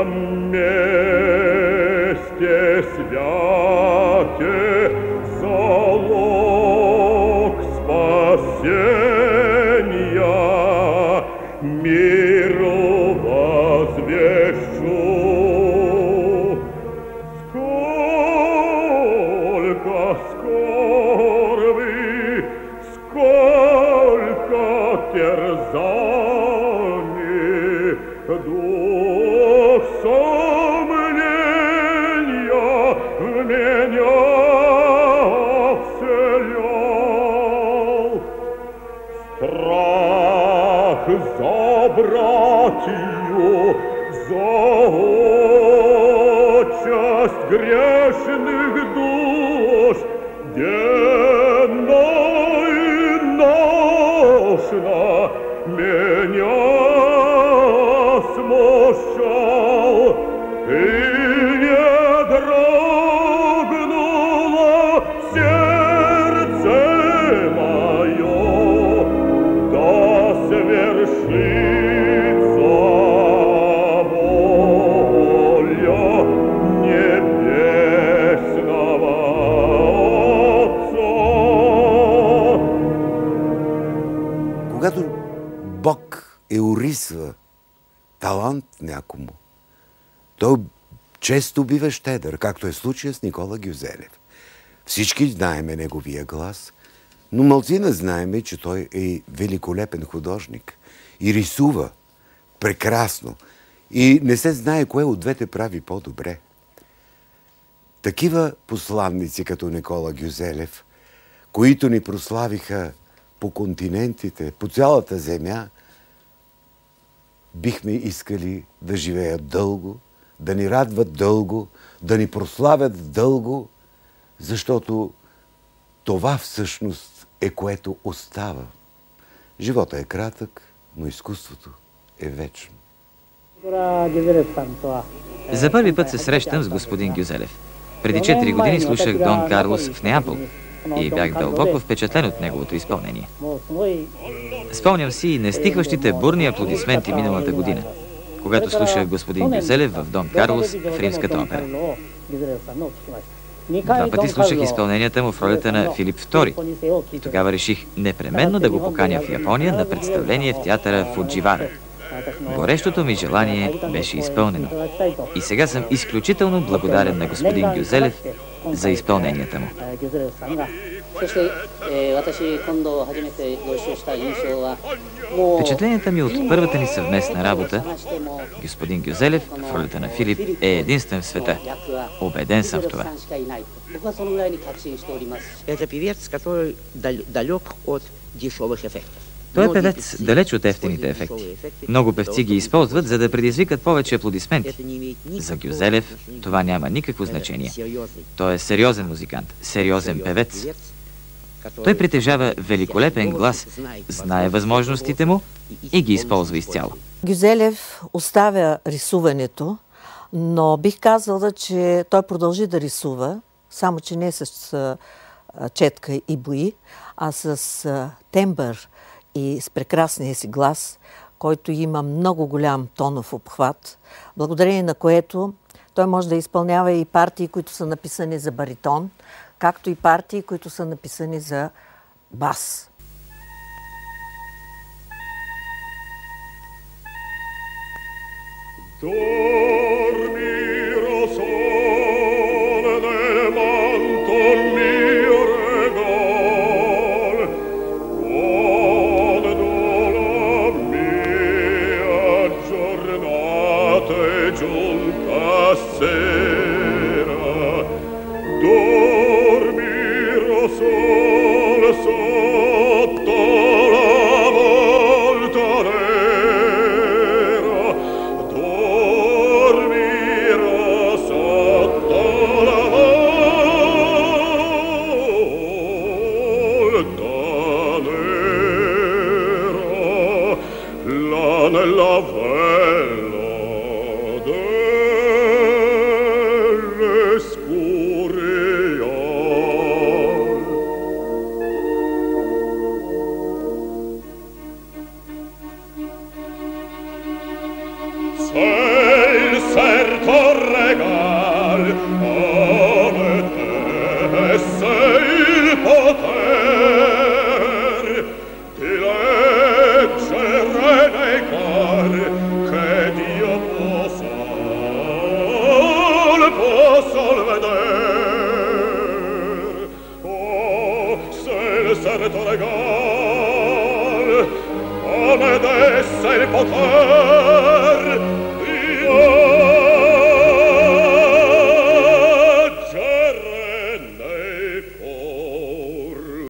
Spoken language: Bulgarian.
месте святе залог спасения, миру возвещу. Сколько скорби, сколько терзаний, дух сомнения в меня вселял. Страх за братью, за отчасть грешных душ, денно и ношно меня смущал, и не дрогнуло сердце мое, да свершится воля небесного Отца. Когато Бог урисва талант някому, той често бива щедър, както е случая с Никола Гюзелев. Всички знаеме неговия глас, но малцина знаеме, че той е великолепен художник и рисува прекрасно и не се знае кое от двете прави по-добре. Такива посланници като Никола Гюзелев, които ни прославиха по континентите, по цялата земя, бихме искали да живеят дълго, да ни радват дълго, да ни прославят дълго, защото това всъщност е което остава. Живота е кратък, но изкуството е вечно. За първи път се срещам с господин Гюзелев. Преди 4 години слушах Дон Карлос в Неапол и бях дълбоко впечатлен от неговото изпълнение. Спомням си нестихващите бурни аплодисменти миналата година, когато слушах господин Гюзелев в Дон Карлос в Римската опера. Два пъти слушах изпълненията му в ролята на Филип II и тогава реших непременно да го поканя в Япония на представление в театъра Фудживара. Горещото ми желание беше изпълнено. И сега съм изключително благодарен на господин Гюзелев за изпълненията му. Впечатленията ми от първата ни съвместна работа, господин Гюзелев в ролята на Филип е единствен в света. Убеден съм в това. Той е певец далеч от ефтините ефекти. Много певци ги използват, за да предизвикат повече аплодисменти. За Гюзелев това няма никакво значение. Той е сериозен музикант, сериозен певец. Той притежава великолепен глас, знае възможностите му и ги използва изцяло. Гюзелев оставя рисуването, но бих казала, че той продължи да рисува, само че не с четка и бои, а с тембър и с прекрасния си глас, който има много голям тонов обхват, благодарение на което той може да изпълнява и партии, които са написани за баритон, както и партии, които са написани за бас. Sei forza il potere